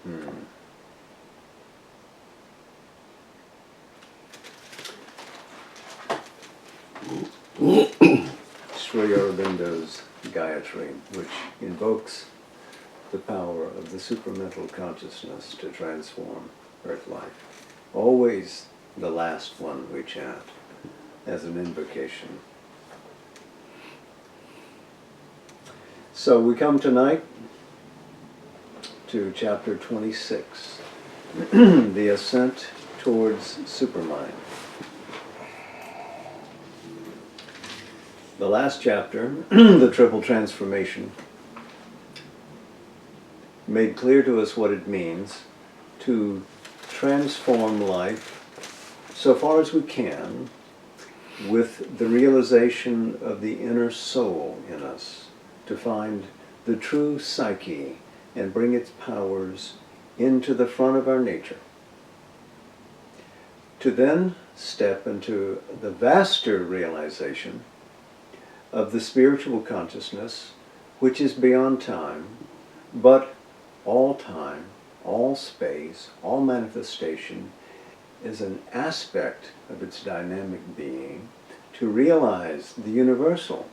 Sri Aurobindo's Gayatri, which invokes the power of the supramental consciousness to transform earth life. Always the last one we chant as an invocation. So we come tonight to chapter 26, the ascent towards supermind. The last chapter, the triple transformation, made clear to us what it means to transform life so far as we can with the realization of the inner soul in us, to find the true psyche and bring its powers into the front of our nature. To then step into the vaster realization of the spiritual consciousness, which is beyond time, but all time, all space, all manifestation is an aspect of its dynamic being, to realize the universal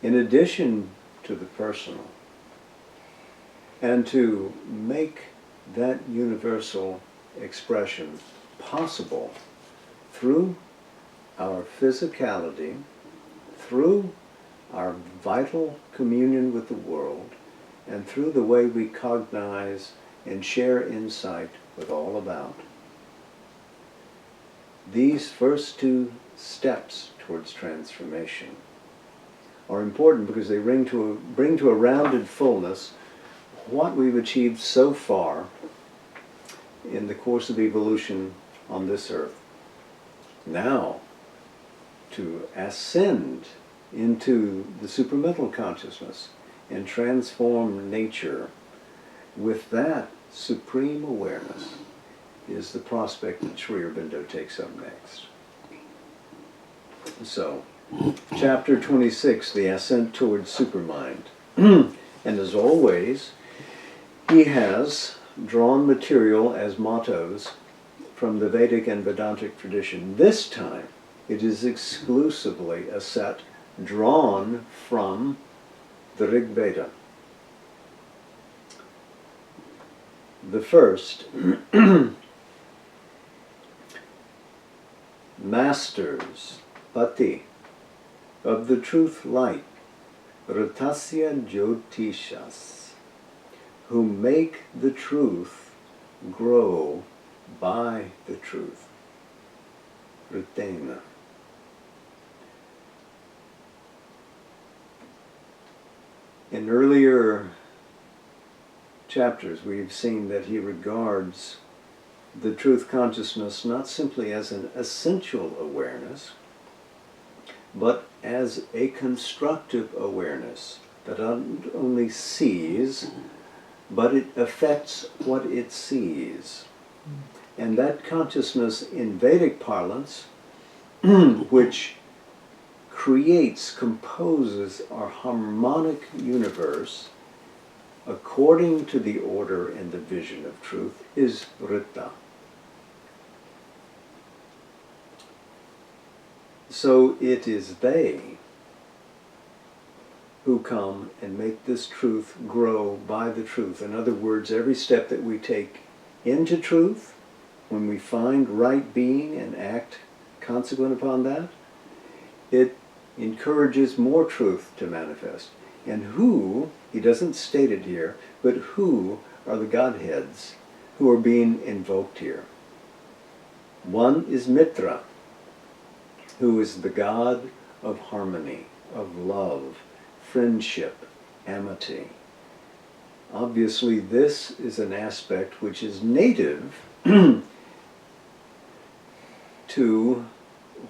in addition to the personal, and to make that universal expression possible through our physicality, through our vital communion with the world, and through the way we cognize and share insight with all about. These first two steps towards transformation are important because they bring to a rounded fullness what we've achieved so far in the course of evolution on this earth. Now, to ascend into the supramental consciousness and transform nature with that supreme awareness is the prospect that Sri Aurobindo takes up next. So, chapter 26, the ascent towards supermind. And as always, he has drawn material as mottos from the Vedic and Vedantic tradition. This time, it is exclusively a set drawn from the Rig Veda. The first, masters, pati, of the truth light, ratasya jyotishas, who make the truth grow by the truth, ritena. In earlier chapters, we've seen that he regards the truth consciousness not simply as an essential awareness, but as a constructive awareness that not only sees, but it affects what it sees. And that consciousness in Vedic parlance, which composes our harmonic universe according to the order and the vision of truth, is Rita. So it is they who come and make this truth grow by the truth. In other words, every step that we take into truth, when we find right being and act consequent upon that, it encourages more truth to manifest. And who, he doesn't state it here, but who are the Godheads who are being invoked here? One is Mitra, who is the God of harmony, of love, friendship, amity. Obviously, this is an aspect which is native to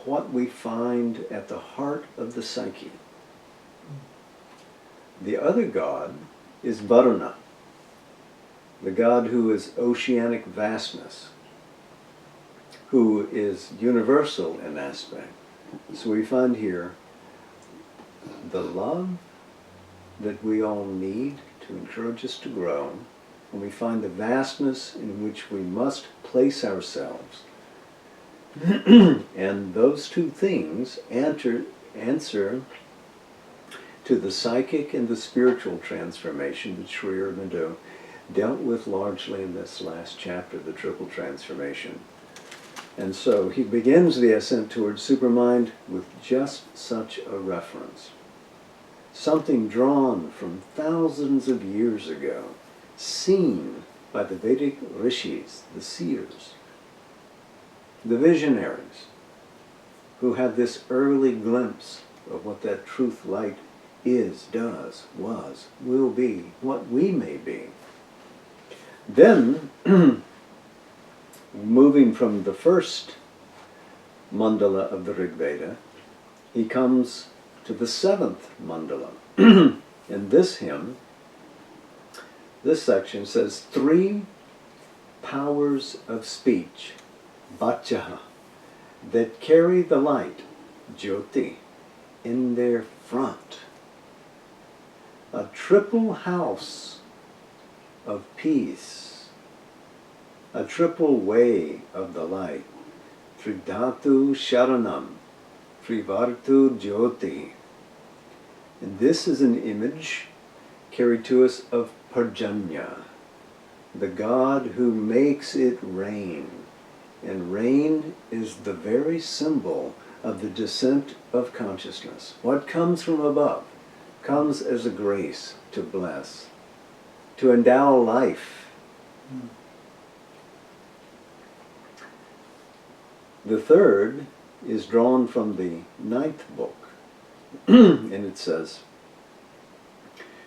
what we find at the heart of the psyche. The other God is Varuna, the God who is oceanic vastness, who is universal in aspect. So we find here the love that we all need to encourage us to grow, and we find the vastness in which we must place ourselves. And those two things answer to the psychic and the spiritual transformation that Sri Aurobindo dealt with largely in this last chapter, the triple transformation. And so he begins the ascent towards supermind with just such a reference. Something drawn from thousands of years ago, seen by the Vedic rishis, the seers, the visionaries, who had this early glimpse of what that truth light is, does, was, will be, what we may be. Then, moving from the first mandala of the Rig Veda, he comes to the seventh mandala. In this hymn, this section says, 3 powers of speech, vachaha, that carry the light, jyoti, in their front. A triple house of peace, a triple way of the light, Tridhatu Sharanam, Trivartu Jyoti. And this is an image carried to us of Parjanya, the God who makes it rain. And rain is the very symbol of the descent of consciousness. What comes from above comes as a grace to bless, to endow life. The third is drawn from the 9th book, and it says,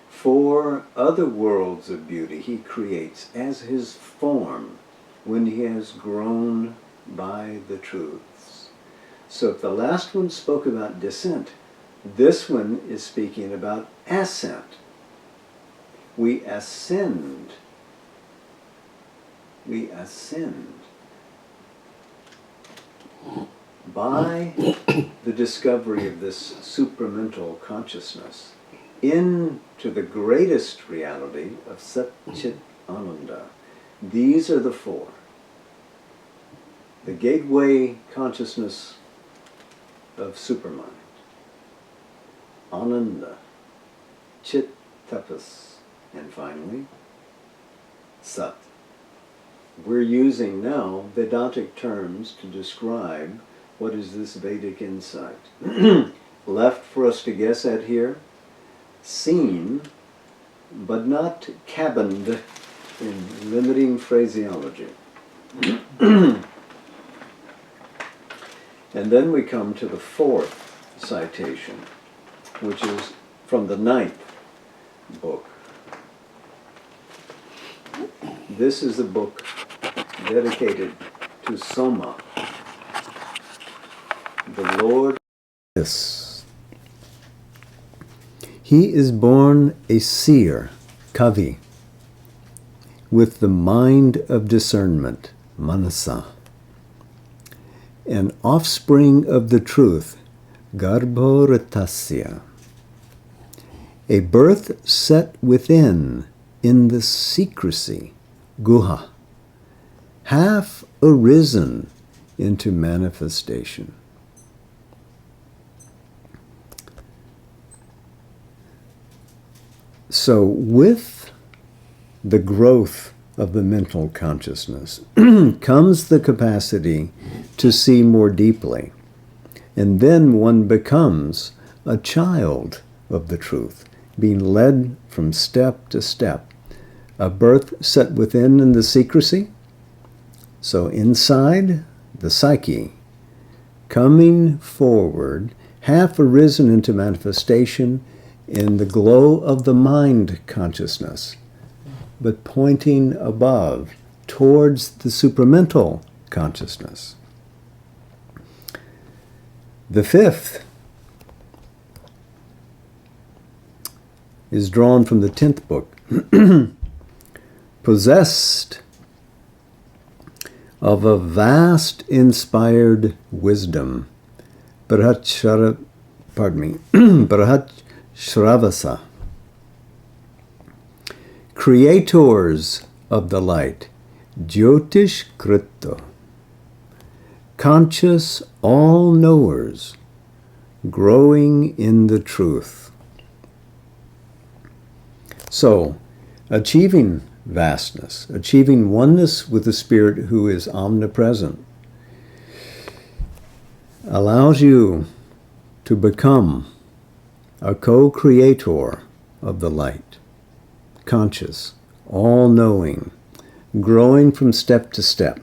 4 other worlds of beauty he creates as his form when he has grown by the truths. So if the last one spoke about descent, this one is speaking about ascent. We ascend. We ascend by the discovery of this supramental consciousness into the greatest reality of Sat Chit Ananda. These are the 4. The gateway consciousness of supermind, Ananda, Chit Tapas, and finally, Sat. We're using now Vedantic terms to describe what is this Vedic insight. Left for us to guess at here, seen, but not cabined in limiting phraseology. And then we come to the 4th citation, which is from the 9th book. This is a book dedicated to Soma, the Lord. Yes. He is born a seer, kavi, with the mind of discernment, manasa, an offspring of the truth, garbhoratasya, a birth set within in the secrecy, guha, half arisen into manifestation. So with the growth of the mental consciousness comes the capacity to see more deeply. And then one becomes a child of the truth, being led from step to step. A birth set within in the secrecy. So inside, the psyche, coming forward, half arisen into manifestation in the glow of the mind consciousness, but pointing above towards the supramental consciousness. The 5th is drawn from the 10th book. Possessed of a vast inspired wisdom, Brahat Shravasa, creators of the light, Jyotish Krito, conscious all-knowers, growing in the truth. So, achieving vastness, achieving oneness with the Spirit who is omnipresent, allows you to become a co-creator of the light, conscious, all-knowing, growing from step to step,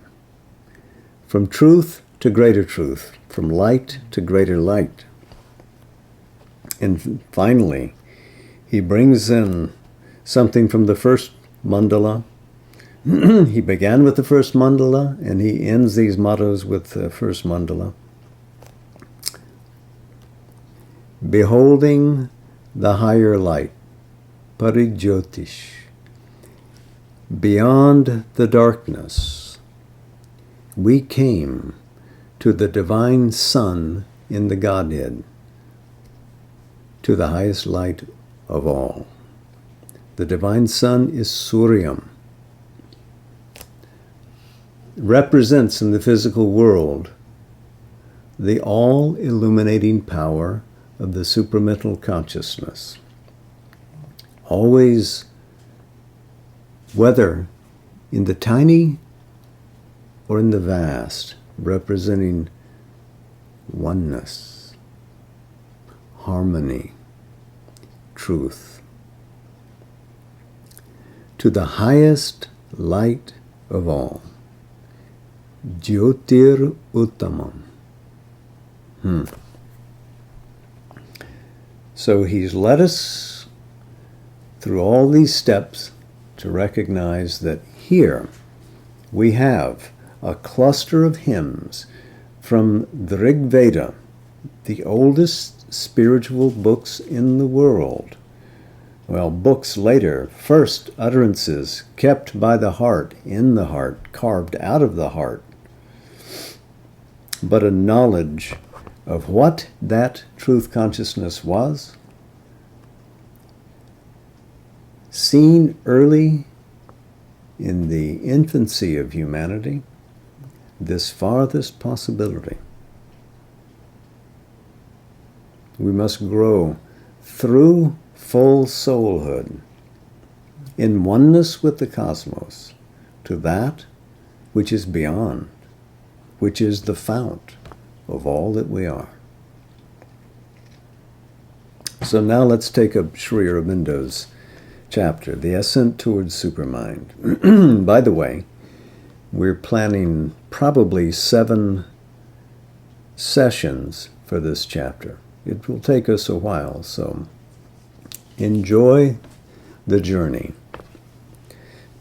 from truth to greater truth, from light to greater light. And finally, he brings in something from the first mandala. He began with the first mandala, and he ends these mottos with the first mandala. Beholding the higher light, Parijyotish, beyond the darkness, we came to the divine sun in the Godhead, to the highest light of all. The divine sun is Suryam, represents in the physical world the all-illuminating power of the supramental consciousness. Always, whether in the tiny or in the vast, representing oneness, harmony, truth. To the highest light of all, Jyotir Uttamam. So he's led us through all these steps to recognize that here we have a cluster of hymns from the Rig Veda, the oldest spiritual books in the world. Well, books later, first utterances kept by the heart, in the heart, carved out of the heart, but a knowledge of what that truth consciousness was, seen early in the infancy of humanity, this farthest possibility. We must grow through full soulhood in oneness with the cosmos to that which is beyond, which is the fount of all that we are. So now let's take up Sri Aurobindo's chapter, The Ascent Towards Supermind. By the way, we're planning probably 7 sessions for this chapter. It will take us a while, so enjoy the journey.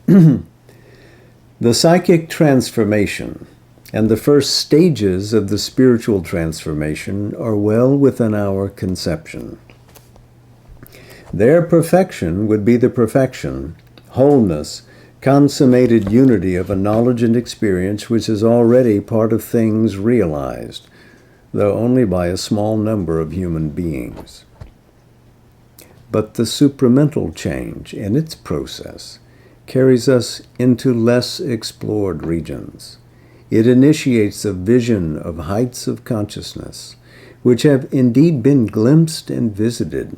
The psychic transformation and the first stages of the spiritual transformation are well within our conception. Their perfection would be the perfection, wholeness, consummated unity of a knowledge and experience which is already part of things realized, though only by a small number of human beings. But the supramental change in its process carries us into less explored regions. It initiates a vision of heights of consciousness, which have indeed been glimpsed and visited,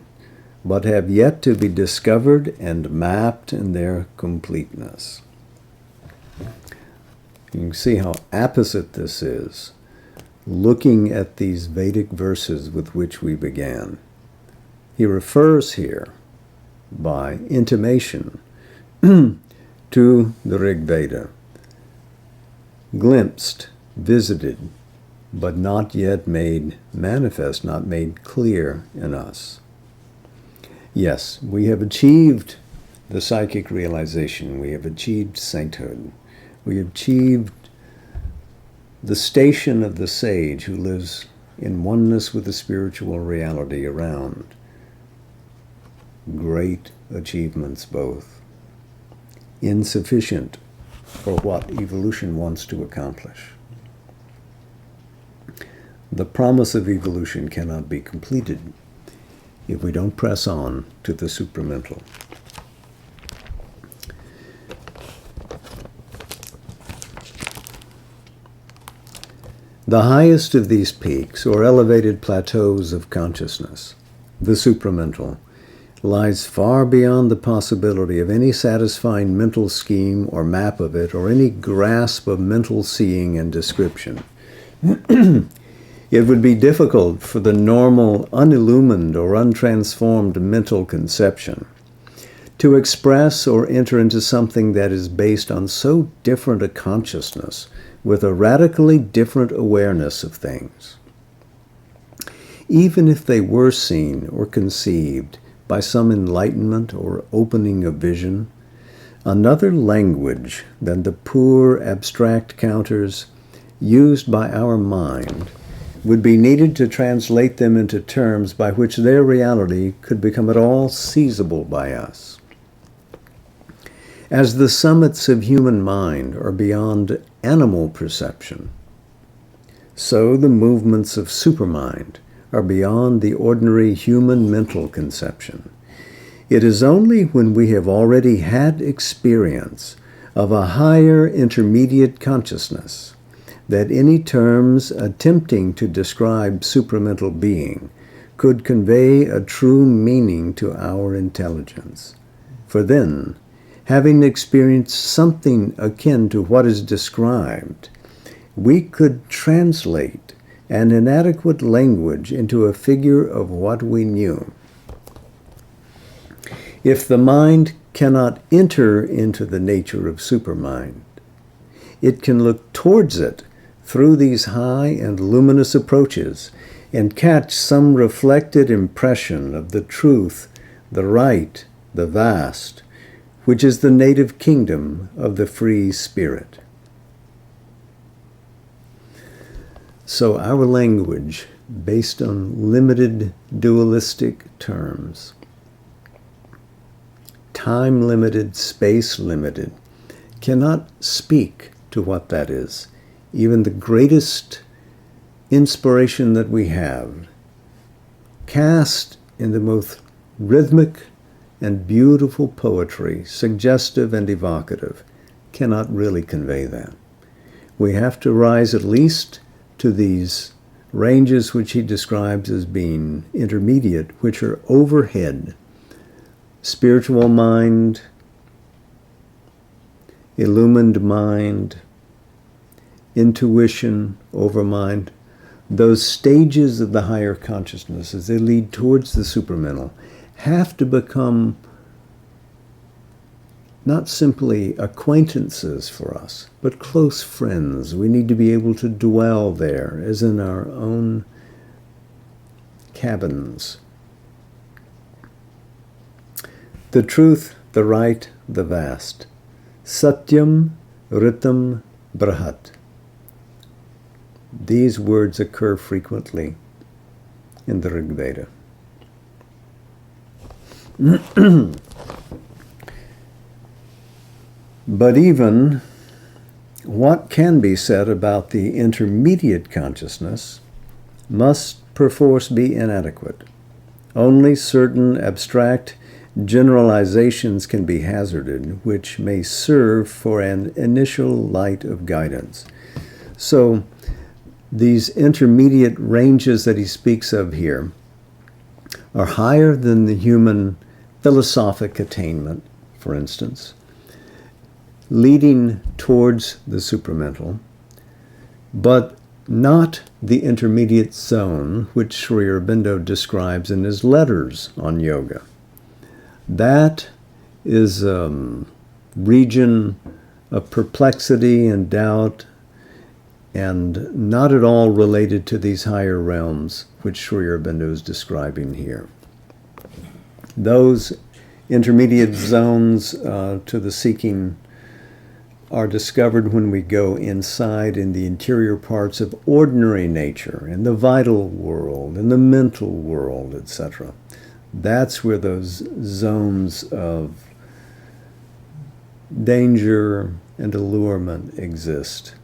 but have yet to be discovered and mapped in their completeness. You can see how apposite this is, looking at these Vedic verses with which we began. He refers here, by intimation, to the Rig Veda, glimpsed, visited, but not yet made manifest, not made clear in us. Yes, we have achieved the psychic realization. We have achieved sainthood. We have achieved the station of the sage who lives in oneness with the spiritual reality around. Great achievements both. Insufficient for what evolution wants to accomplish. The promise of evolution cannot be completed if we don't press on to the supramental. The highest of these peaks, or elevated plateaus of consciousness, the supramental, lies far beyond the possibility of any satisfying mental scheme or map of it, or any grasp of mental seeing and description. It would be difficult for the normal, unillumined or untransformed mental conception to express or enter into something that is based on so different a consciousness with a radically different awareness of things. Even if they were seen or conceived by some enlightenment or opening of vision, another language than the poor abstract counters used by our mind would be needed to translate them into terms by which their reality could become at all seizable by us. As the summits of human mind are beyond animal perception, so the movements of supermind are beyond the ordinary human mental conception. It is only when we have already had experience of a higher intermediate consciousness that any terms attempting to describe supramental being could convey a true meaning to our intelligence. For then, having experienced something akin to what is described, we could translate an inadequate language into a figure of what we knew. If the mind cannot enter into the nature of supermind, it can look towards it through these high and luminous approaches and catch some reflected impression of the truth, the right, the vast, which is the native kingdom of the free spirit. So our language, based on limited dualistic terms, time-limited, space-limited, cannot speak to what that is. Even the greatest inspiration that we have, cast in the most rhythmic and beautiful poetry, suggestive and evocative, cannot really convey that. We have to rise at least to these ranges which he describes as being intermediate, which are overhead. Spiritual mind, illumined mind, intuition over mind, those stages of the higher consciousness as they lead towards the supramental have to become not simply acquaintances for us, but close friends. We need to be able to dwell there as in our own cabins. The truth, the right, the vast. Satyam, Ritam, Brahat. These words occur frequently in the Rig Veda. But even what can be said about the intermediate consciousness must perforce be inadequate. Only certain abstract generalizations can be hazarded, which may serve for an initial light of guidance. So these intermediate ranges that he speaks of here are higher than the human philosophic attainment, for instance, leading towards the supramental, but not the intermediate zone which Sri Aurobindo describes in his letters on yoga. That is a region of perplexity and doubt, and not at all related to these higher realms which Sri Aurobindo is describing here. Those intermediate zones to the seeking are discovered when we go inside in the interior parts of ordinary nature, in the vital world, in the mental world, etc. That's where those zones of danger and allurement exist.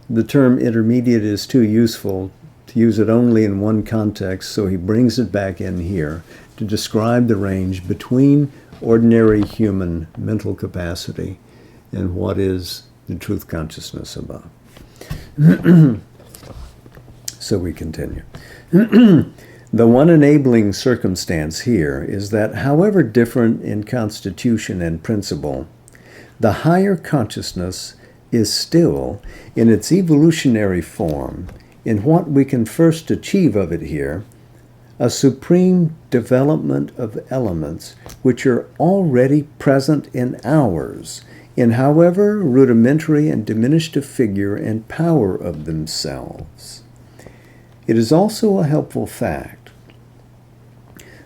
The term intermediate is too useful to use it only in one context, so he brings it back in here to describe the range between ordinary human mental capacity and what is the truth consciousness above. So we continue. The one enabling circumstance here is that, however different in constitution and principle, the higher consciousness is still, in its evolutionary form, in what we can first achieve of it here, a supreme development of elements which are already present in ours, in however rudimentary and diminished a figure and power of themselves. It is also a helpful fact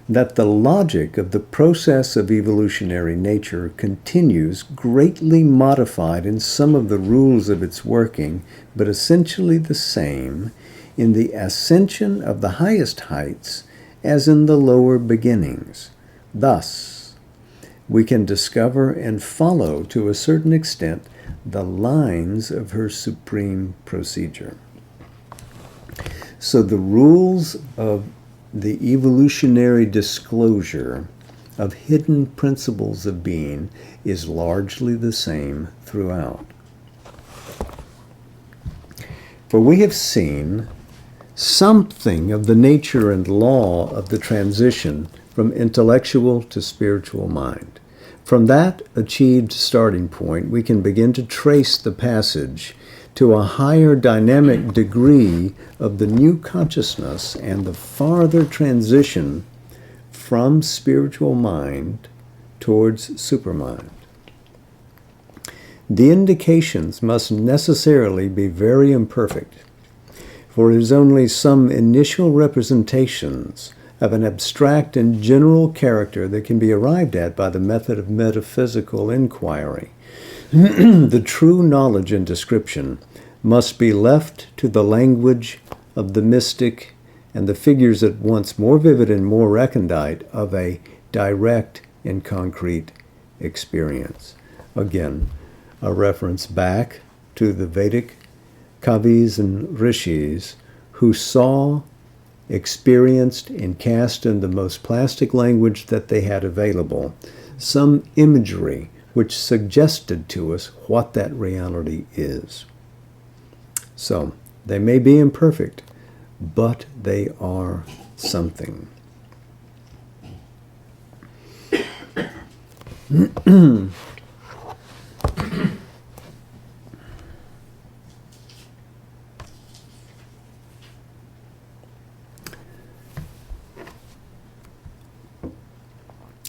that the logic of the process of evolutionary nature continues greatly modified in some of the rules of its working, but essentially the same in the ascension of the highest heights as in the lower beginnings. Thus, we can discover and follow to a certain extent the lines of her supreme procedure. So the rules of the evolutionary disclosure of hidden principles of being is largely the same throughout. For we have seen something of the nature and law of the transition from intellectual to spiritual mind. From that achieved starting point, we can begin to trace the passage to a higher dynamic degree of the new consciousness and the farther transition from spiritual mind towards supermind. The indications must necessarily be very imperfect, for it is only some initial representations of an abstract and general character that can be arrived at by the method of metaphysical inquiry. The true knowledge and description must be left to the language of the mystic and the figures at once more vivid and more recondite of a direct and concrete experience. Again, a reference back to the Vedic Kavis and Rishis who saw, experienced, and cast in the most plastic language that they had available some imagery which suggested to us what that reality is. So, they may be imperfect, but they are something.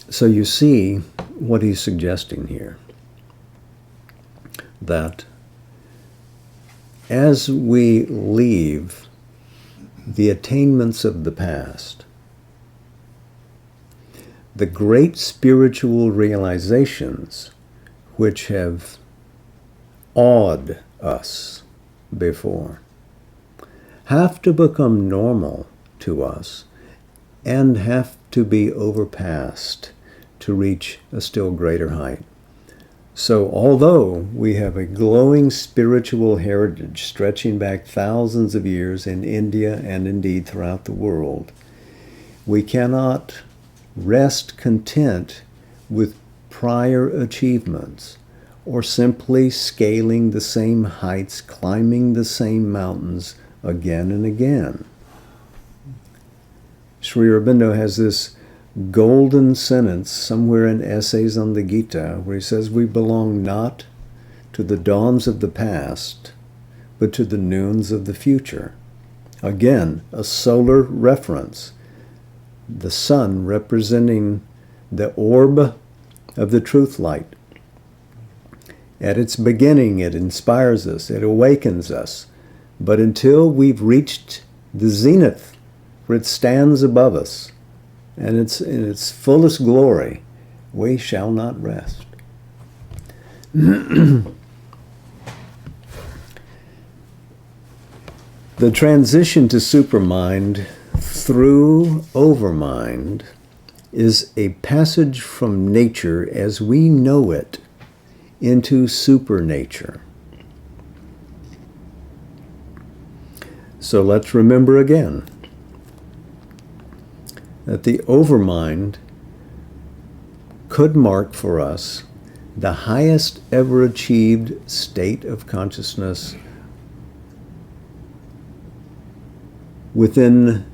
So you see what he's suggesting here, that as we leave the attainments of the past, the great spiritual realizations which have awed us before have to become normal to us and have to be overpassed to reach a still greater height. So although we have a glowing spiritual heritage stretching back thousands of years in India and indeed throughout the world, we cannot rest content with prior achievements or simply scaling the same heights, climbing the same mountains again and again. Sri Aurobindo has this golden sentence somewhere in Essays on the Gita where he says, we belong not to the dawns of the past, but to the noons of the future. Again, a solar reference. The sun representing the orb of the truth light. At its beginning, it inspires us, it awakens us. But until we've reached the zenith, where it stands above us, and it's in its fullest glory, we shall not rest. The transition to supermind through overmind is a passage from nature as we know it into supernature. So let's remember again that the overmind could mark for us the highest ever achieved state of consciousness within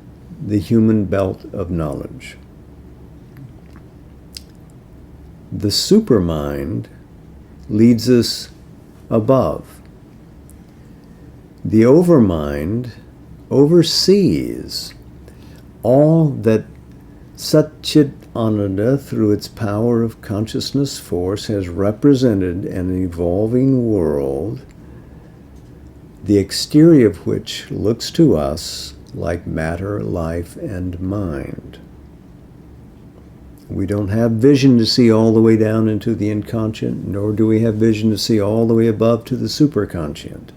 the human belt of knowledge. The supermind leads us above. The overmind oversees all that Satchit Ananda, through its power of consciousness force, has represented an evolving world, the exterior of which looks to us like matter, life, and mind. We don't have vision to see all the way down into the inconscient, nor do we have vision to see all the way above to the superconscient.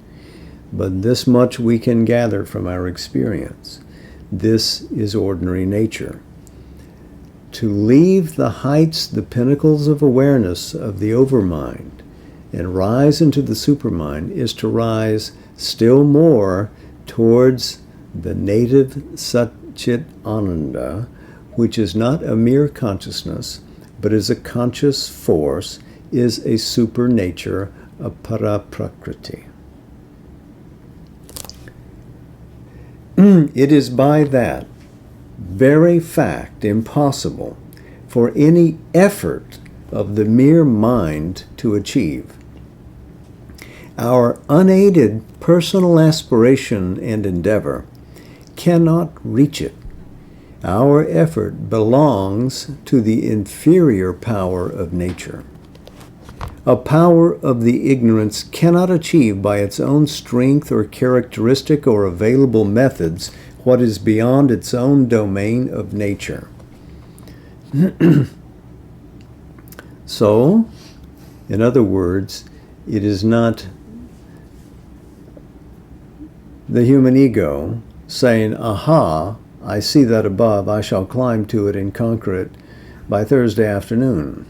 But this much we can gather from our experience. This is ordinary nature. To leave the heights, the pinnacles of awareness of the overmind, and rise into the supermind is to rise still more towards the native Satchit Ananda, which is not a mere consciousness, but is a conscious force, is a supernature, a para-prakriti. It is by that very fact impossible for any effort of the mere mind to achieve. Our unaided personal aspiration and endeavor cannot reach it. Our effort belongs to the inferior power of nature, a power of the ignorance cannot achieve by its own strength or characteristic or available methods what is beyond its own domain of nature. So, in other words, it is not the human ego saying, aha, I see that above, I shall climb to it and conquer it by Thursday afternoon.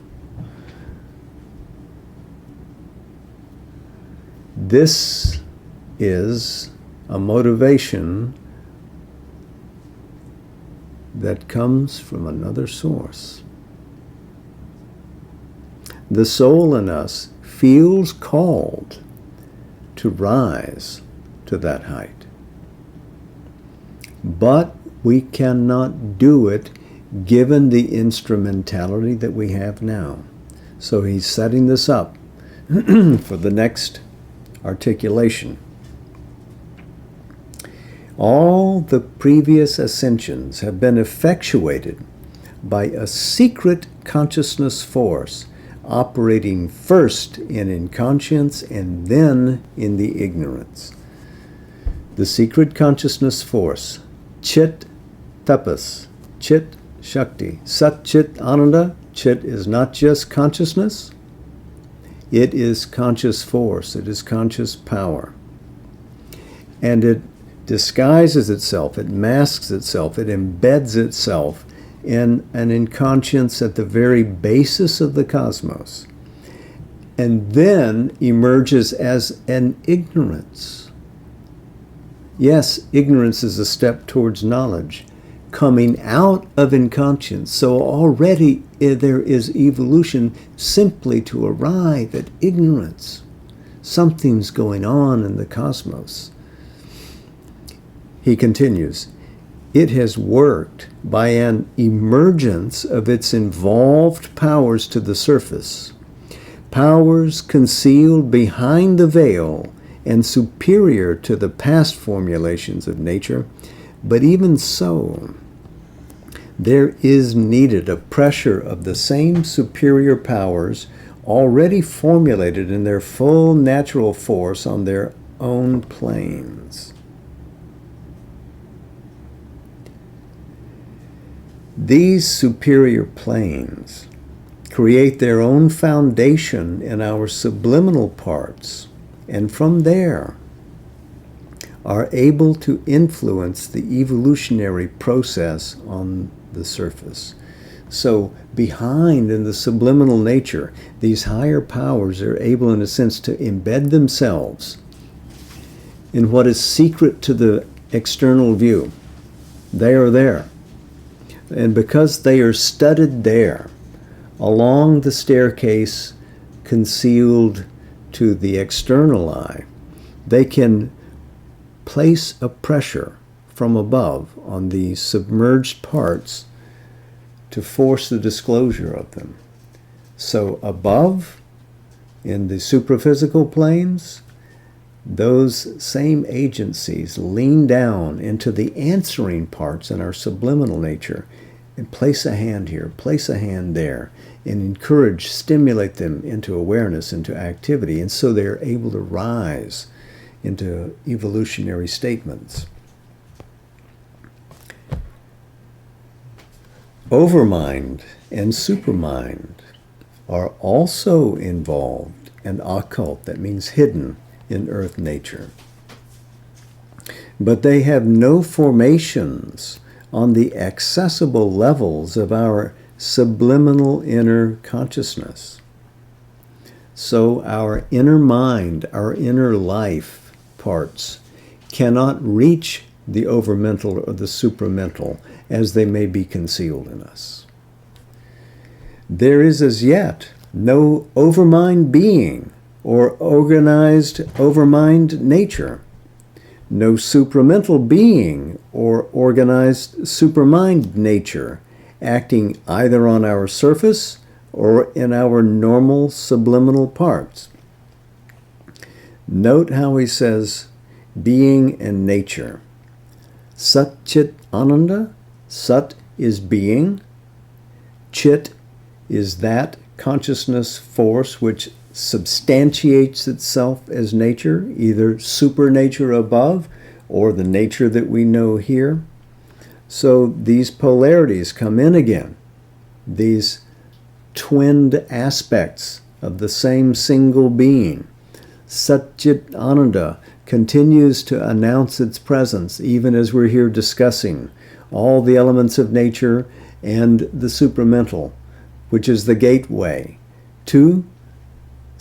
This is a motivation that comes from another source. The soul in us feels called to rise to that height. But we cannot do it given the instrumentality that we have now. So he's setting this up for the next articulation. All the previous ascensions have been effectuated by a secret consciousness force operating first in inconscience and then in the ignorance. The secret consciousness force, Chit Tapas, Chit Shakti, Sat Chit Ananda. Chit is not just consciousness, it is conscious force, it is conscious power. And it disguises itself, it masks itself, it embeds itself in an inconscience at the very basis of the cosmos, and then emerges as an ignorance. Yes, ignorance is a step towards knowledge, coming out of inconscience. So already there is evolution simply to arrive at ignorance. Something's going on in the cosmos. He continues, it has worked by an emergence of its involved powers to the surface, powers concealed behind the veil and superior to the past formulations of nature. But even so, there is needed a pressure of the same superior powers already formulated in their full natural force on their own planes. These superior planes create their own foundation in our subliminal parts, and from there are able to influence the evolutionary process on the surface. So behind in the subliminal nature, these higher powers are able in a sense to embed themselves in what is secret to the external view. They are there. And because they are studded there, along the staircase concealed to the external eye, they can place a pressure from above on the submerged parts to force the disclosure of them. So above, in the supraphysical planes, those same agencies lean down into the answering parts in our subliminal nature and place a hand here, place a hand there, and encourage, stimulate them into awareness, into activity, and so they're able to rise into evolutionary statements. Overmind and supermind are also involved and occult, that means hidden, in earth nature. But they have no formations on the accessible levels of our subliminal inner consciousness. So our inner mind, our inner life parts cannot reach the overmental or the supramental as they may be concealed in us. There is as yet no overmind being or organized overmind nature, no supramental being or organized supermind nature acting either on our surface or in our normal subliminal parts. Note how he says being and nature. Sat Chit Ananda, Sat is being, Chit is that consciousness force which substantiates itself as nature, either supernature above or the nature that we know here. So these polarities come in again, these twinned aspects of the same single being. Sat Chit Ananda continues to announce its presence even as we're here discussing all the elements of nature and the supramental, which is the gateway to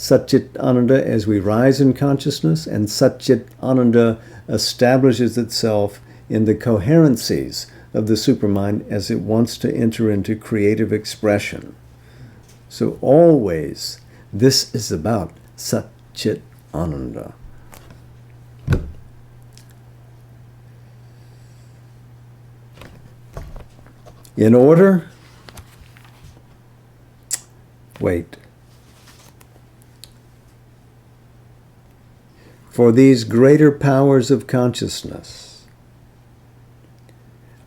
Sat Chit Ananda as we rise in consciousness, and Sat Chit Ananda establishes itself in the coherencies of the supermind as it wants to enter into creative expression. So always this is about Sat Chit Ananda. In order, for these greater powers of consciousness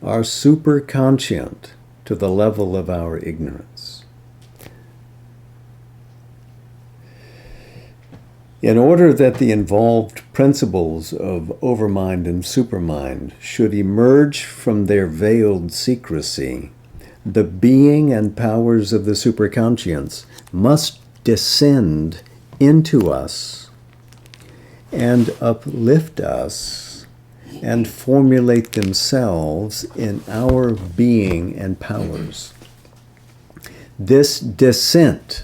are superconscient to the level of our ignorance. In order that the involved principles of overmind and supermind should emerge from their veiled secrecy, the being and powers of the superconscience must descend into us and uplift us and formulate themselves in our being and powers. This descent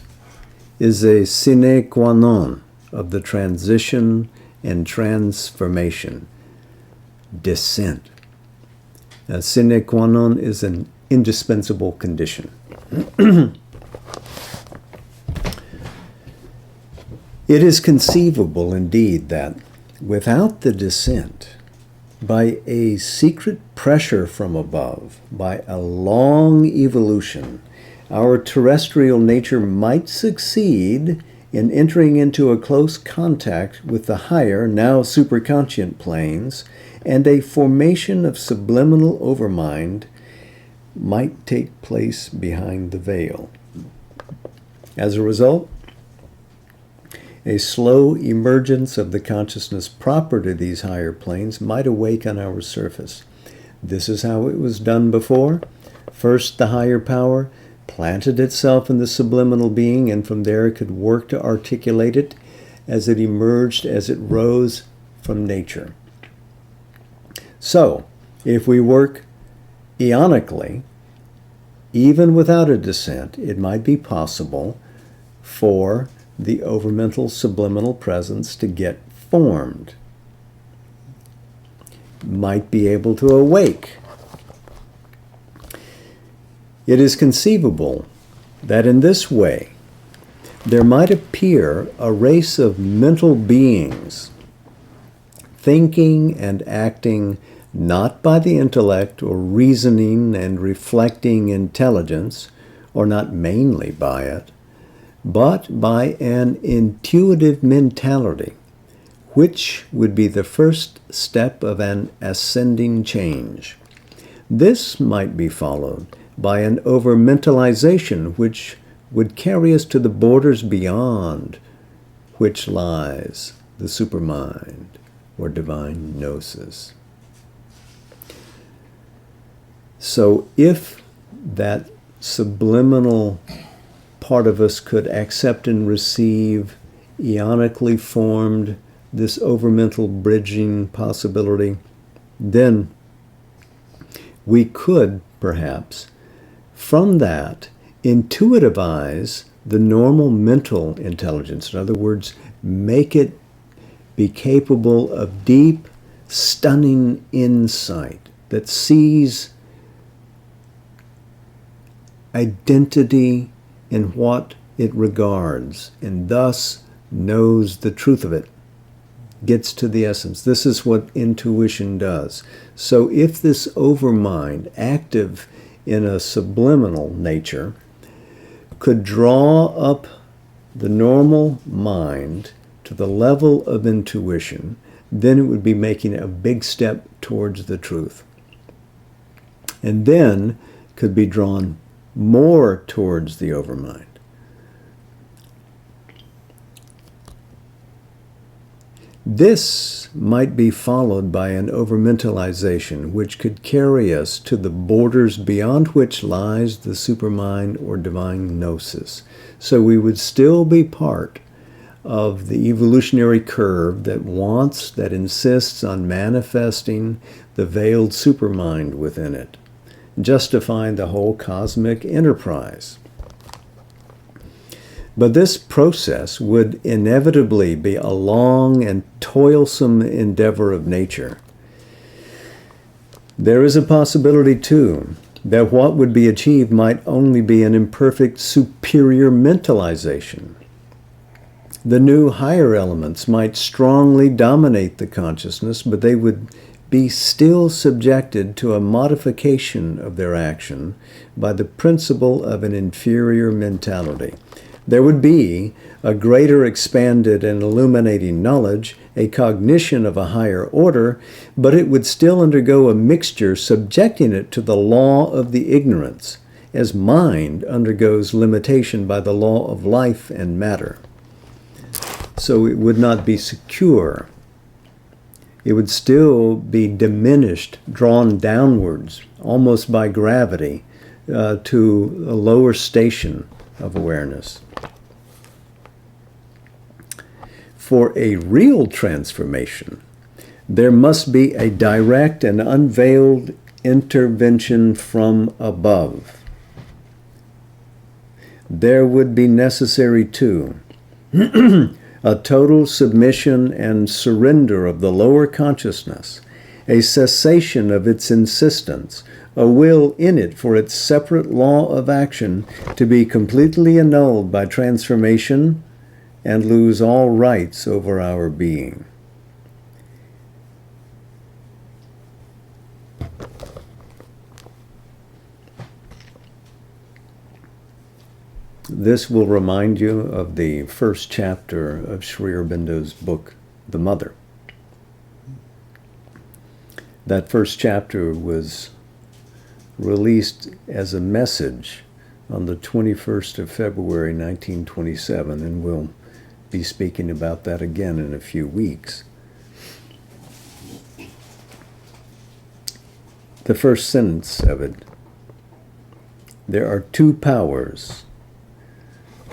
is a sine qua non of the transition and transformation. Descent. A sine qua non is an indispensable condition. It is conceivable indeed that without the descent, by a secret pressure from above, by a long evolution, our terrestrial nature might succeed in entering into a close contact with the higher, now superconscient planes, and a formation of subliminal overmind might take place behind the veil. As a result, a slow emergence of the consciousness proper to these higher planes might awake on our surface. This is how it was done before. First, the higher power planted itself in the subliminal being, and from there it could work to articulate it as it emerged, as it rose from nature. So, if we work eonically, even without a descent, it might be possible for the overmental subliminal presence to get formed, might be able to awake. It is conceivable that in this way there might appear a race of mental beings thinking and acting not by the intellect or reasoning and reflecting intelligence, or not mainly by it, but by an intuitive mentality, which would be the first step of an ascending change. This might be followed by an over-mentalization, which would carry us to the borders beyond which lies the supermind or divine gnosis. So if that subliminal part of us could accept and receive eonically formed this over-mental bridging possibility, then we could perhaps from that intuitivize the normal mental intelligence. In other words, make it be capable of deep, stunning insight that sees identity in what it regards and thus knows the truth of it, gets to the essence. This is what intuition does. So if this overmind, active in a subliminal nature, could draw up the normal mind to the level of intuition, then it would be making a big step towards the truth. And then could be drawn more towards the overmind. This might be followed by an over-mentalization, which could carry us to the borders beyond which lies the supermind or divine gnosis. So we would still be part of the evolutionary curve that wants, that insists on manifesting the veiled supermind within it, justifying the whole cosmic enterprise. But this process would inevitably be a long and toilsome endeavor of nature. There is a possibility, too, that what would be achieved might only be an imperfect superior mentalization. The new higher elements might strongly dominate the consciousness, but they would be still subjected to a modification of their action by the principle of an inferior mentality. There would be a greater expanded and illuminating knowledge, a cognition of a higher order, but it would still undergo a mixture, subjecting it to the law of the ignorance, as mind undergoes limitation by the law of life and matter. So it would not be secure. It would still be diminished, drawn downwards, almost by gravity, to a lower station of awareness. For a real transformation, there must be a direct and unveiled intervention from above. There would be necessary, too, a total submission and surrender of the lower consciousness, a cessation of its insistence, a will in it for its separate law of action to be completely annulled by transformation and lose all rights over our being. This will remind you of the first chapter of Sri Aurobindo's book, The Mother. That first chapter was released as a message on the 21st of February 1927, and we'll be speaking about that again in a few weeks. The first sentence of it: there are two powers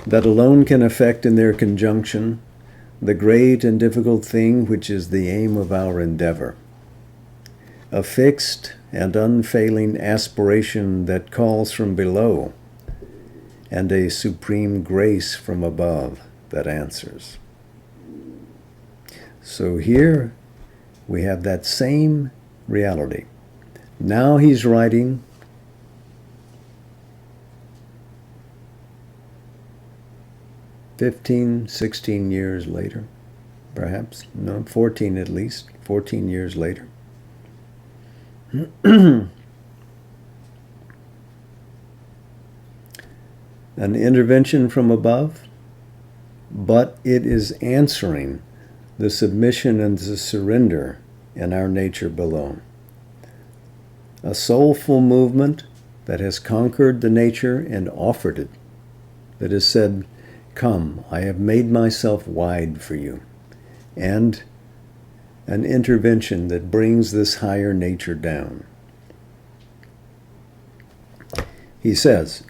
that alone can effect in their conjunction the great and difficult thing which is the aim of our endeavor. A fixed and unfailing aspiration that calls from below, and a supreme grace from above that answers. So here we have that same reality. Now he's writing "15, 16 years later, perhaps, no, 14 at least, 14 years later. An intervention from above, but it is answering the submission and the surrender in our nature below. A soulful movement that has conquered the nature and offered it, that has said, "Come, I have made myself wide for you," and an intervention that brings this higher nature down. He says,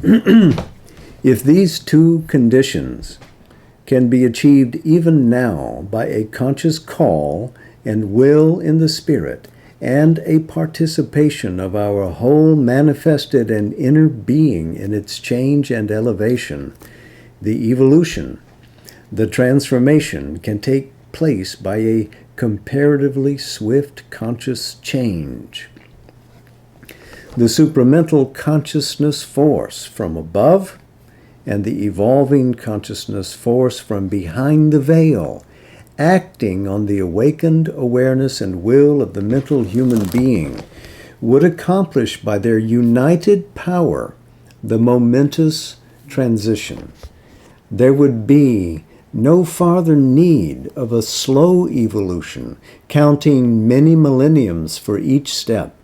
if these two conditions can be achieved even now by a conscious call and will in the Spirit, and a participation of our whole manifested and inner being in its change and elevation, the evolution, the transformation can take place by a comparatively swift conscious change. The supramental consciousness force from above and the evolving consciousness force from behind the veil, acting on the awakened awareness and will of the mental human being, would accomplish by their united power the momentous transition. There would be no farther need of a slow evolution, counting many millenniums for each step,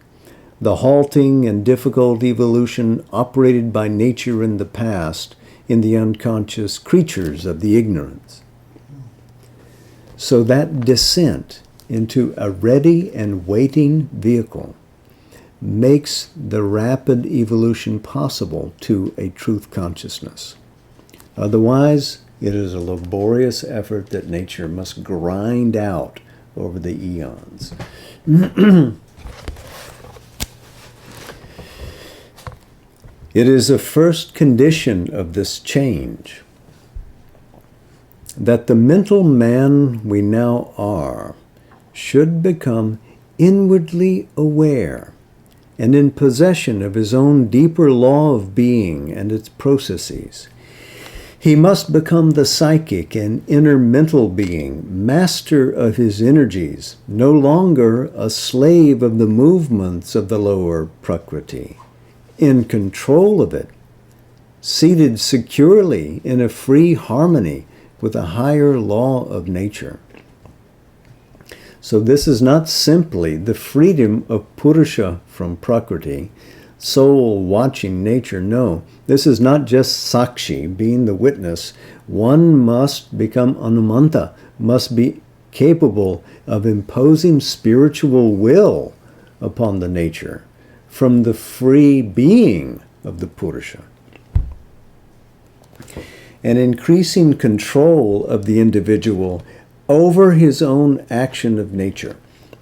the halting and difficult evolution operated by nature in the past in the unconscious creatures of the ignorance. So that descent into a ready and waiting vehicle makes the rapid evolution possible to a truth consciousness. Otherwise, it is a laborious effort that nature must grind out over the eons. It is a first condition of this change that the mental man we now are should become inwardly aware and in possession of his own deeper law of being and its processes. He must become the psychic and inner mental being, master of his energies, no longer a slave of the movements of the lower Prakriti, in control of it, seated securely in a free harmony with a higher law of nature. So this is not simply the freedom of Purusha from Prakriti, soul watching nature. No, this is not just Sakshi, being the witness. One must become Anumanta, must be capable of imposing spiritual will upon the nature from the free being of the Purusha. An increasing control of the individual over his own action of nature,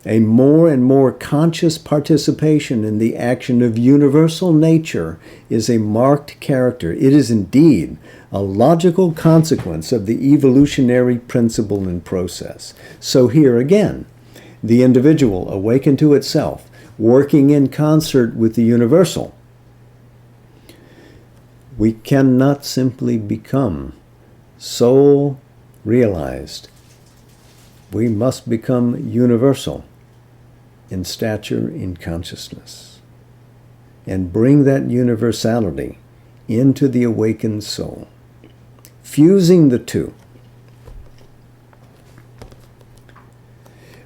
a more and more conscious participation in the action of universal nature is a marked character. It is indeed a logical consequence of the evolutionary principle and process. So here again, the individual awakened to itself, working in concert with the universal. We cannot simply become soul realized. We must become universal in stature, in consciousness, and bring that universality into the awakened soul, fusing the two.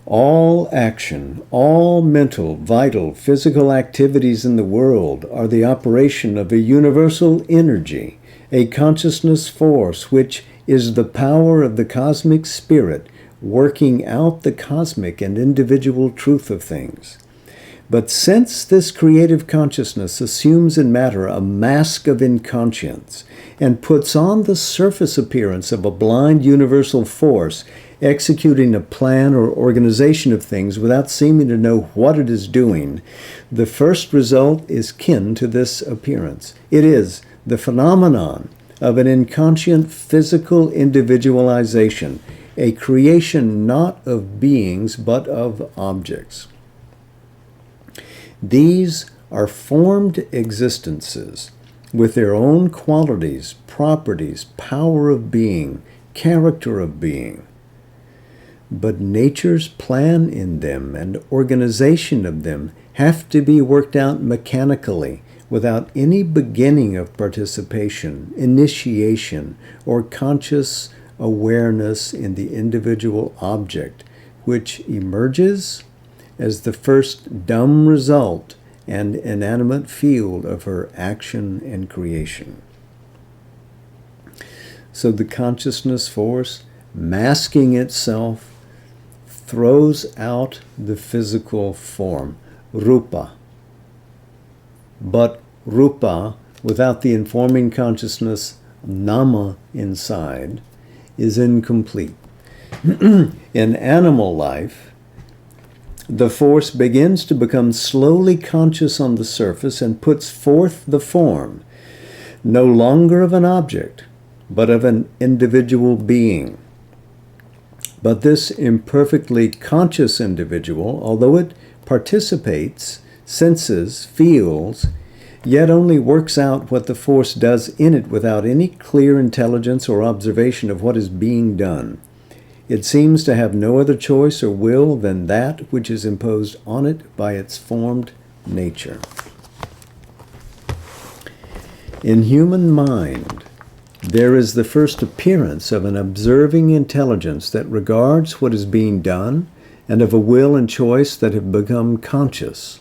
All action, all mental, vital, physical activities in the world are the operation of a universal energy, a consciousness force which is the power of the cosmic spirit working out the cosmic and individual truth of things. But since this creative consciousness assumes in matter a mask of inconscience and puts on the surface appearance of a blind universal force, executing a plan or organization of things without seeming to know what it is doing, the first result is kin to this appearance. It is the phenomenon of an inconscient physical individualization, a creation not of beings but of objects. These are formed existences with their own qualities, properties, power of being, character of being. but nature's plan in them and organization of them have to be worked out mechanically without any beginning of participation, initiation, or conscious awareness in the individual object, which emerges as the first dumb result and inanimate field of her action and creation. So the consciousness force, masking itself, throws out the physical form, rupa. But rupa, without the informing consciousness, nama, inside, is incomplete. In animal life, the force begins to become slowly conscious on the surface and puts forth the form, no longer of an object, but of an individual being. But this imperfectly conscious individual, although it participates, senses, feels, yet only works out what the force does in it without any clear intelligence or observation of what is being done. It seems to have no other choice or will than that which is imposed on it by its formed nature. In human mind, there is the first appearance of an observing intelligence that regards what is being done and of a will and choice that have become conscious.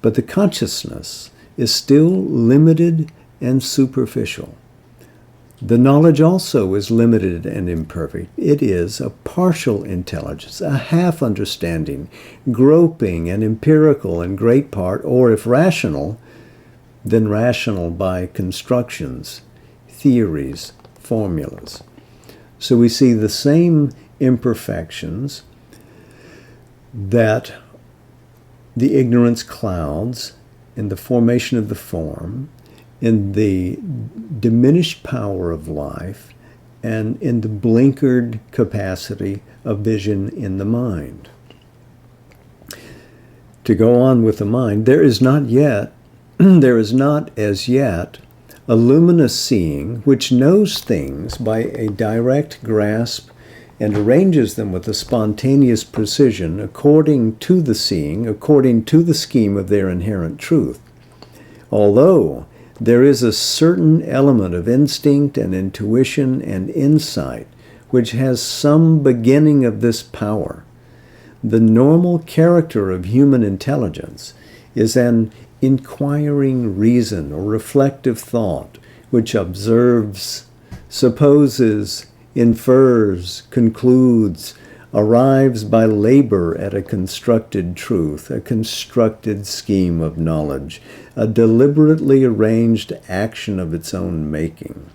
But the consciousness is still limited and superficial. The knowledge also is limited and imperfect. It is a partial intelligence, a half understanding, groping and empirical in great part, or if rational, then rational by constructions, theories, formulas. So we see the same imperfections that the ignorance clouds in the formation of the form, in the diminished power of life, and in the blinkered capacity of vision in the mind. To go on with the mind, there is not as yet a luminous seeing which knows things by a direct grasp and arranges them with a spontaneous precision according to the seeing, according to the scheme of their inherent truth. Although there is a certain element of instinct and intuition and insight which has some beginning of this power, the normal character of human intelligence is an inquiring reason or reflective thought which observes, supposes, infers, concludes, arrives by labor at a constructed truth, a constructed scheme of knowledge, a deliberately arranged action of its own making.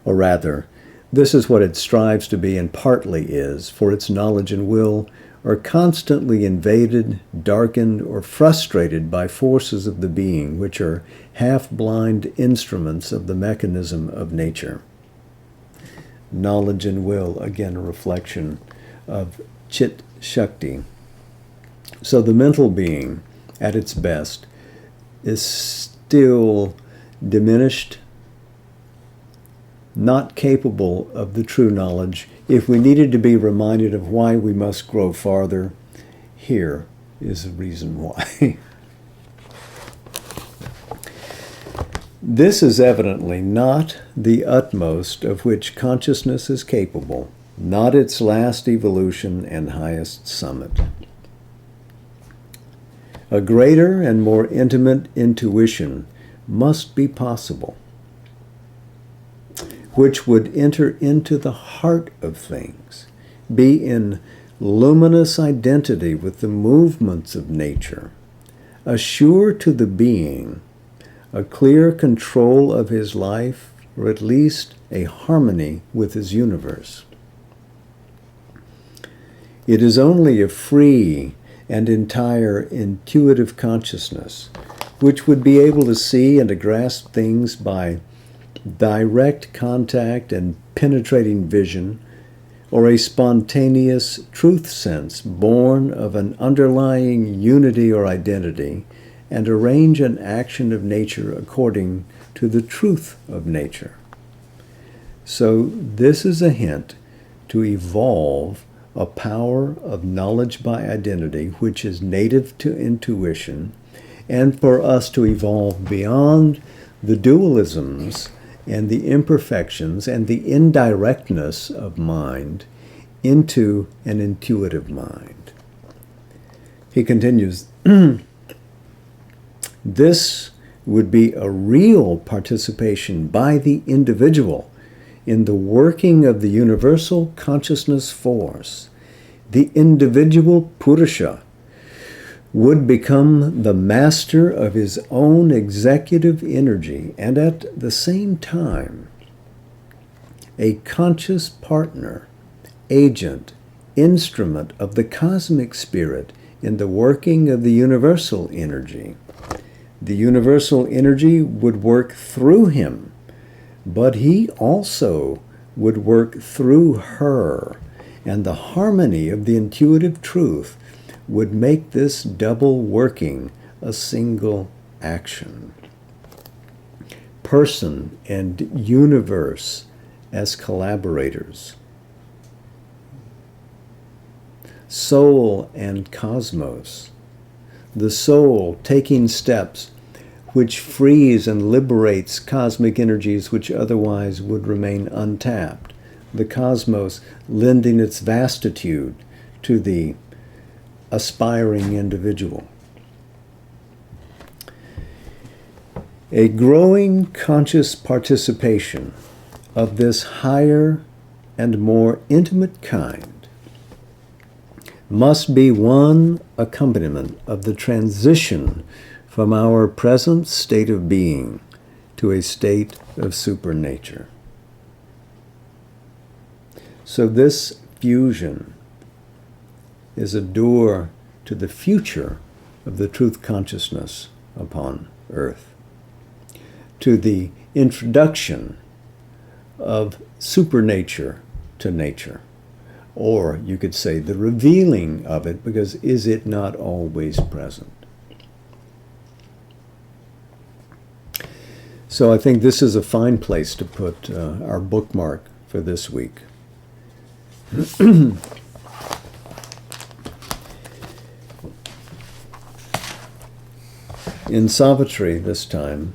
Or rather, this is what it strives to be and partly is, for its knowledge and will are constantly invaded, darkened, or frustrated by forces of the being, which are half-blind instruments of the mechanism of nature. Knowledge and will, again, a reflection of Chit Shakti. So the mental being, at its best, is still diminished, not capable of the true knowledge. If we needed to be reminded of why we must grow farther, here is the reason why. This is evidently not the utmost of which consciousness is capable, not its last evolution and highest summit. A greater and more intimate intuition must be possible, which would enter into the heart of things, be in luminous identity with the movements of nature, assure to the being a clear control of his life, or at least a harmony with his universe. It is only a free and entire intuitive consciousness which would be able to see and to grasp things by direct contact and penetrating vision, or a spontaneous truth sense born of an underlying unity or identity, and arrange an action of nature according to the truth of nature. So this is a hint to evolve a power of knowledge by identity which is native to intuition, and for us to evolve beyond the dualisms and the imperfections and the indirectness of mind into an intuitive mind. He continues, this would be a real participation by the individual in the working of the universal consciousness force. The individual Purusha would become the master of his own executive energy and at the same time a conscious partner, agent, instrument of the cosmic spirit in the working of the universal energy. The universal energy would work through him, but he also would work through her, and the harmony of the intuitive truth would make this double working a single action. Person and universe as collaborators. Soul and cosmos. The soul taking steps which frees and liberates cosmic energies which otherwise would remain untapped. The cosmos lending its vastitude to the aspiring individual. A growing conscious participation of this higher and more intimate kind must be one accompaniment of the transition from our present state of being to a state of supernature. So this fusion is a door to the future of the truth consciousness upon earth, to the introduction of supernature to nature, or you could say the revealing of it, because is it not always present? So I think this is a fine place to put our bookmark for this week. In Savitri this time,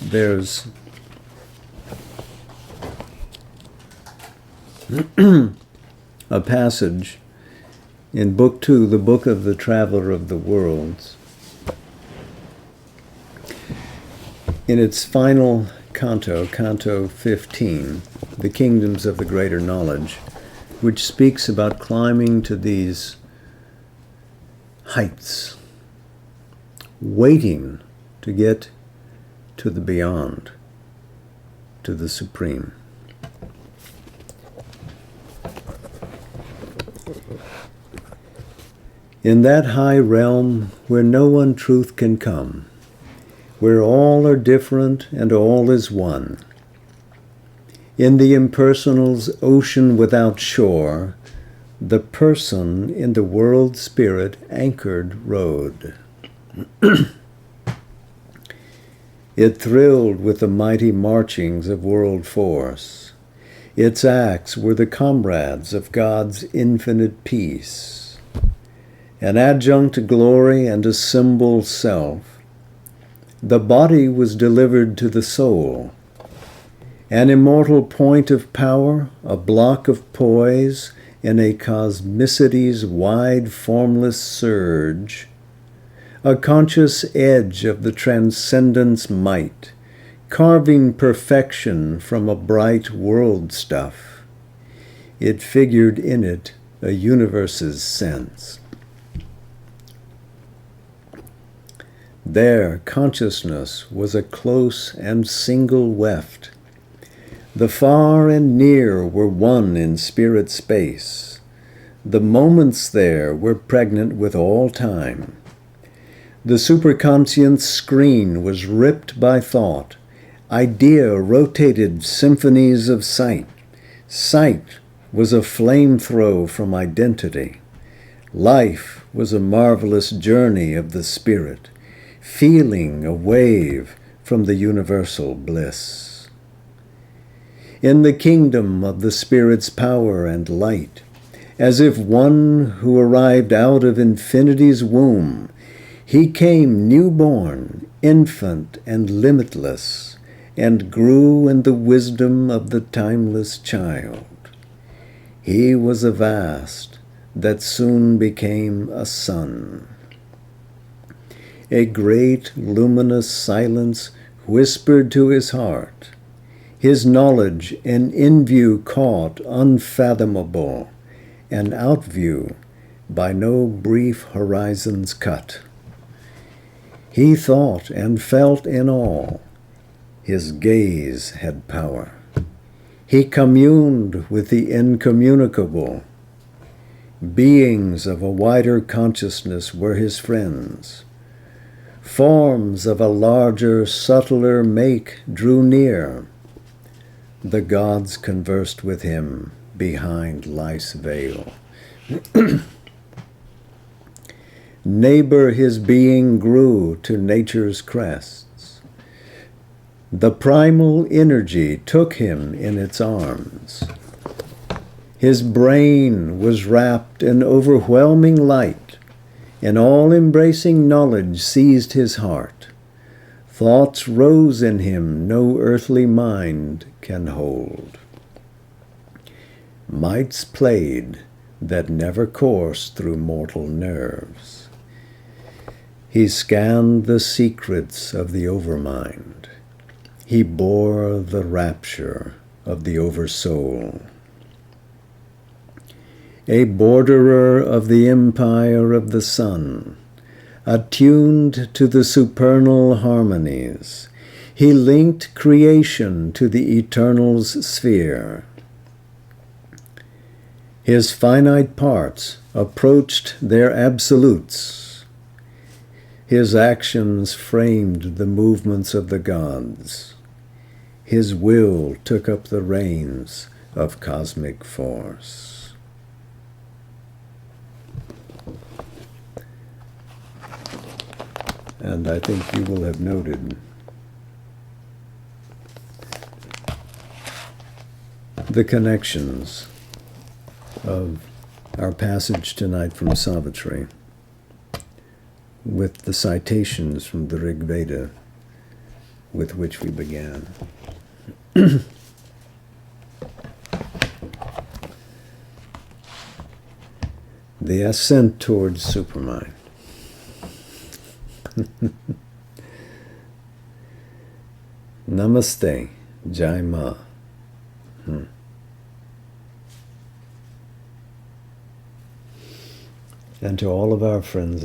there's a passage in Book 2, the Book of the Traveler of the Worlds. In its final canto, Canto 15, The Kingdoms of the Greater Knowledge, which speaks about climbing to these heights, waiting to get to the beyond, to the supreme. In that high realm where no one truth can come, where all are different and all is one, in the impersonal's ocean without shore, the person in the world spirit anchored rode. It thrilled with the mighty marchings of world force. Its acts were the comrades of God's infinite peace. An adjunct to glory and a symbol self, the body was delivered to the soul. An immortal point of power, a block of poise, in a cosmicity's wide formless surge, a conscious edge of the transcendence might, carving perfection from a bright world stuff. It figured in it a universe's sense. There consciousness was a close and single weft. The far and near were one in spirit space. The moments there were pregnant with all time. The superconscient's screen was ripped by thought. Idea rotated symphonies of sight. Sight was a flame throw from identity. Life was a marvelous journey of the spirit, feeling a wave from the universal bliss. in the kingdom of the Spirit's power and light, as if one who arrived out of infinity's womb. He came newborn, infant, and limitless, and grew in the wisdom of the timeless child. He was a vast that soon became a sun. A great luminous silence whispered to his heart, his knowledge an in-view caught unfathomable, an out-view by no brief horizons cut. He thought and felt in all, his gaze had power. He communed with the incommunicable. Beings of a wider consciousness were his friends. Forms of a larger, subtler make drew near. The gods conversed with him behind life's veil. Neighbor his being grew to nature's crests. The primal energy took him in its arms. His brain was wrapped in overwhelming light, and all-embracing knowledge seized his heart. Thoughts rose in him no earthly mind can hold. Mights played that never coursed through mortal nerves. He scanned the secrets of the overmind. He bore the rapture of the oversoul. A borderer of the empire of the sun, attuned to the supernal harmonies, he linked creation to the eternal's sphere. His finite parts approached their absolutes. His actions framed the movements of the gods. His will took up the reins of cosmic force. And I think you will have noted the connections of our passage tonight from Savitri with the citations from the Rig Veda with which we began. The ascent towards supermind. Namaste, Jai Ma. And to all of our friends